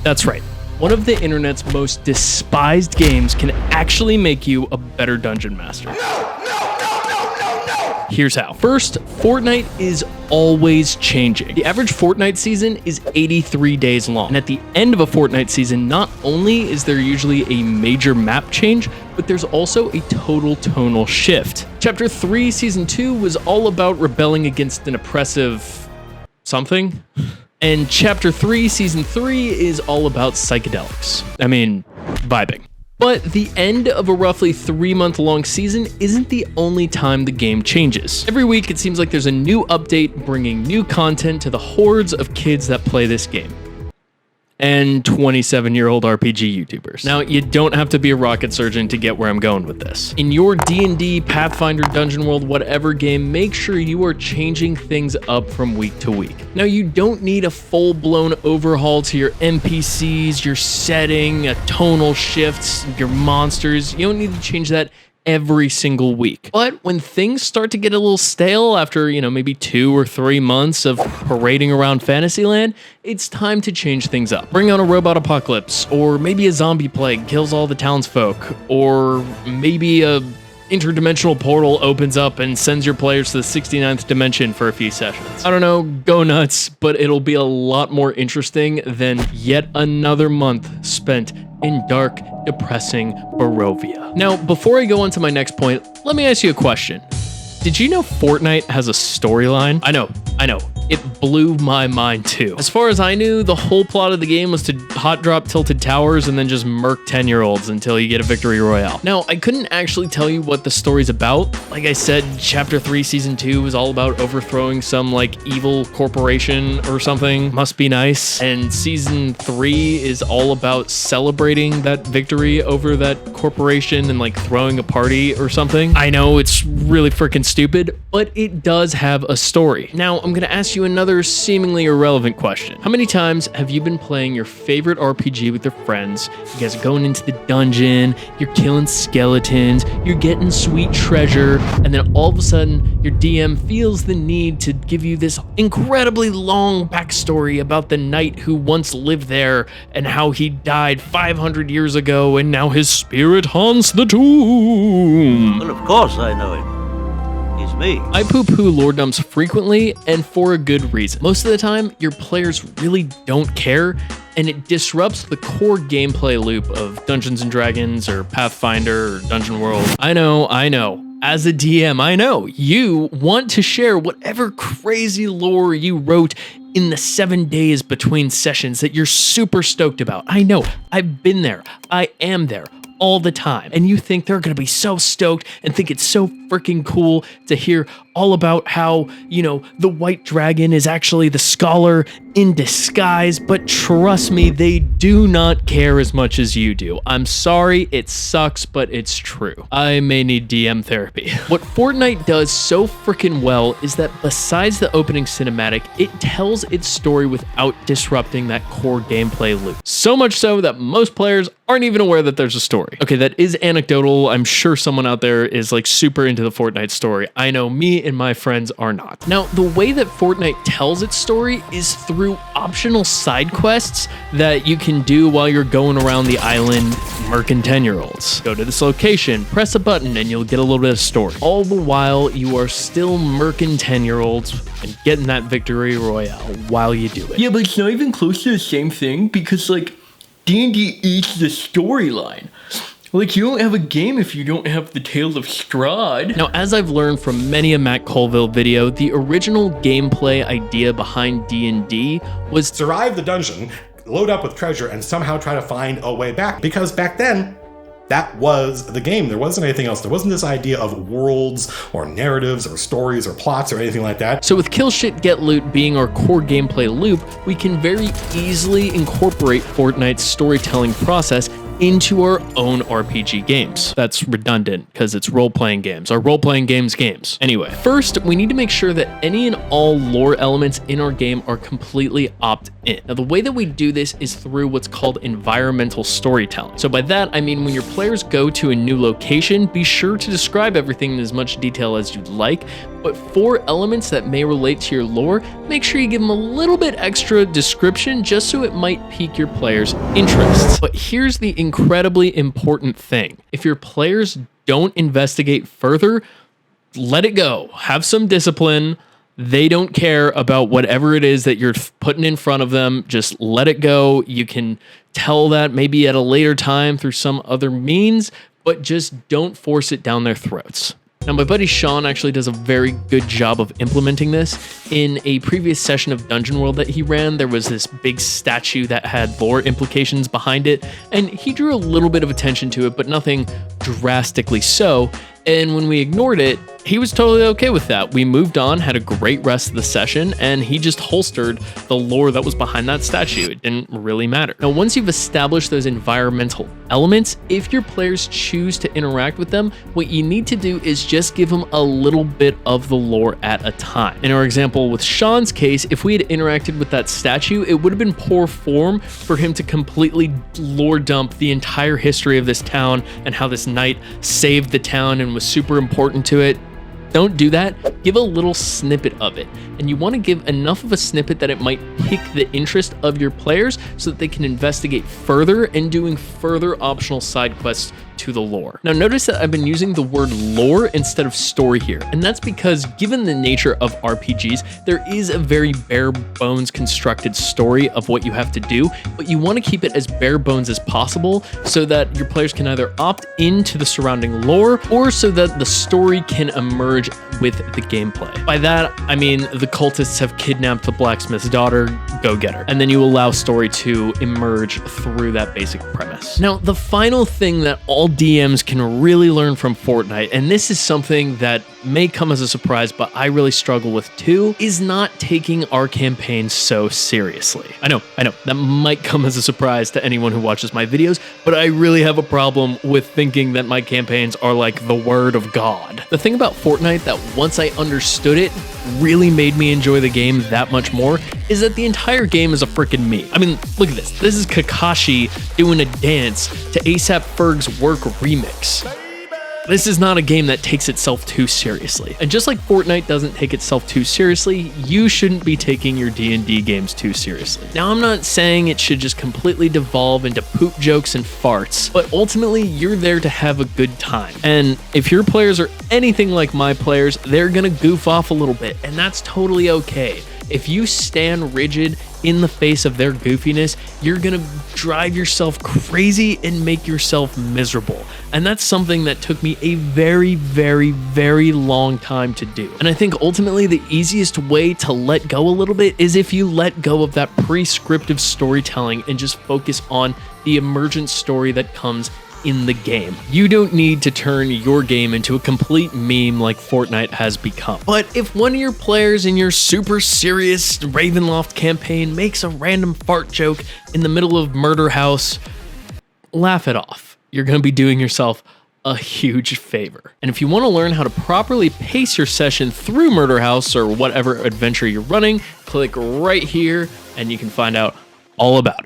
That's right. One of the internet's most despised games can actually make you a better dungeon master. Here's how. First, Fortnite is always changing. The average Fortnite season is 83 days long. And at the end of a Fortnite season, not only is there usually a major map change, but there's also a total tonal shift. Chapter 3, Season 2 was all about rebelling against an oppressive something. And Chapter 3, Season 3 is all about psychedelics. I mean, vibing. But the end of a roughly 3-month-long season isn't the only time the game changes. Every week, it seems like there's a new update bringing new content to the hordes of kids that play this game. And 27-year-old RPG YouTubers. Now, you don't have to be a rocket surgeon to get where I'm going with this. In your D&D, Pathfinder, Dungeon World, whatever game, make sure you are changing things up from week to week. Now, you don't need a full-blown overhaul to your NPCs, your setting, tonal shifts, your monsters. You don't need to change that every single week. But when things start to get a little stale after, maybe 2 or 3 months of parading around Fantasyland, it's time to change things up. Bring on a robot apocalypse, or maybe a zombie plague kills all the townsfolk, or maybe a interdimensional portal opens up and sends your players to the 69th dimension for a few sessions. I don't know, go nuts, but it'll be a lot more interesting than yet another month spent in dark, depressing Barovia. Now, before I go on to my next point, let me ask you a question. Did you know Fortnite has a storyline? I know. It blew my mind too. As far as I knew, the whole plot of the game was to hot drop tilted towers and then just murk 10-year-olds until you get a victory royale. Now, I couldn't actually tell you what the story's about. Like I said, Chapter 3, Season 2 is all about overthrowing some evil corporation or something. Must be nice. And Season 3 is all about celebrating that victory over that corporation and throwing a party or something. I know it's really freaking stupid, but it does have a story. Now, I'm gonna ask you another seemingly irrelevant question. How many times have you been playing your favorite RPG with your friends? You guys are going into the dungeon, you're killing skeletons, you're getting sweet treasure, and then all of a sudden, your DM feels the need to give you this incredibly long backstory about the knight who once lived there and how he died 500 years ago and now his spirit haunts the tomb. Well, of course I know him. He's me. I poo-poo lordoms frequently, and for a good reason. Most of the time, your players really don't care, and it disrupts the core gameplay loop of Dungeons & Dragons or Pathfinder or Dungeon World. I know. As a DM, I know. You want to share whatever crazy lore you wrote in the 7 days between sessions that you're super stoked about. I know. I've been there. I am there. All the time. And you think they're gonna be so stoked and think it's so freaking cool to hear all about how, the white dragon is actually the scholar in disguise, but trust me, they do not care as much as you do. I'm sorry, it sucks, but it's true. I may need DM therapy. What Fortnite does so freaking well is that besides the opening cinematic, it tells its story without disrupting that core gameplay loop. So much so that most players aren't even aware that there's a story. Okay, that is anecdotal. I'm sure someone out there is super into the Fortnite story. I know me and my friends are not. Now, the way that Fortnite tells its story is through optional side quests that you can do while you're going around the island murking 10-year-olds. Go to this location, press a button, and you'll get a little bit of story. All the while, you are still murking 10-year-olds and getting that victory royale while you do it. Yeah, but it's not even close to the same thing because, D&D eats the storyline. You don't have a game if you don't have the Tale of Strahd. Now, as I've learned from many a Matt Colville video, the original gameplay idea behind D&D was survive the dungeon, load up with treasure, and somehow try to find a way back. Because back then, that was the game. There wasn't anything else. There wasn't this idea of worlds or narratives or stories or plots or anything like that. So with kill shit get loot being our core gameplay loop, we can very easily incorporate Fortnite's storytelling process into our own RPG games. That's redundant because it's role-playing games. Our role-playing games. Anyway, first, we need to make sure that any and all lore elements in our game are completely opt-in. Now, the way that we do this is through what's called environmental storytelling. So by that, I mean when your players go to a new location, be sure to describe everything in as much detail as you'd like, but for elements that may relate to your lore, make sure you give them a little bit extra description just so it might pique your players' interests. But here's the incredibly important thing. If your players don't investigate further, let it go. Have some discipline. They don't care about whatever it is that you're putting in front of them. Just let it go. You can tell that maybe at a later time through some other means, but just don't force it down their throats. Now, my buddy Sean actually does a very good job of implementing this. In a previous session of Dungeon World that he ran, there was this big statue that had lore implications behind it, and he drew a little bit of attention to it, but nothing drastically so. And when we ignored it, he was totally okay with that. We moved on, had a great rest of the session, and he just holstered the lore that was behind that statue. It didn't really matter. Now, once you've established those environmental elements, if your players choose to interact with them, what you need to do is just give them a little bit of the lore at a time. In our example with Sean's case, if we had interacted with that statue, it would have been poor form for him to completely lore dump the entire history of this town and how this knight saved the town and was super important to it. Don't do that. Give a little snippet of it. And you want to give enough of a snippet that it might pique the interest of your players so that they can investigate further and doing further optional side quests to the lore. Now notice that I've been using the word lore instead of story here, and that's because given the nature of RPGs, there is a very bare bones constructed story of what you have to do, but you want to keep it as bare bones as possible so that your players can either opt into the surrounding lore or so that the story can emerge with the gameplay. By that, I mean the cultists have kidnapped the blacksmith's daughter, go get her. And then you allow story to emerge through that basic premise. Now, the final thing that all DMs can really learn from Fortnite, and this is something that may come as a surprise, but I really struggle with too, is not taking our campaigns so seriously. I know, that might come as a surprise to anyone who watches my videos, but I really have a problem with thinking that my campaigns are like the word of God. The thing about Fortnite that once I understood it, really made me enjoy the game that much more is that the entire game is a freaking meme. I mean, look at this. This is Kakashi doing a dance to A$AP Ferg's Work remix. This is not a game that takes itself too seriously. And just like Fortnite doesn't take itself too seriously, you shouldn't be taking your D&D games too seriously. Now, I'm not saying it should just completely devolve into poop jokes and farts, but ultimately you're there to have a good time. And if your players are anything like my players, they're gonna goof off a little bit, and that's totally okay. If you stand rigid in the face of their goofiness, you're gonna drive yourself crazy and make yourself miserable. And that's something that took me a very, very, very long time to do. And I think ultimately the easiest way to let go a little bit is if you let go of that prescriptive storytelling and just focus on the emergent story that comes in the game. You don't need to turn your game into a complete meme like Fortnite has become. But if one of your players in your super serious Ravenloft campaign makes a random fart joke in the middle of Murder House, laugh it off. You're going to be doing yourself a huge favor. And if you want to learn how to properly pace your session through Murder House or whatever adventure you're running, click right here and you can find out all about it.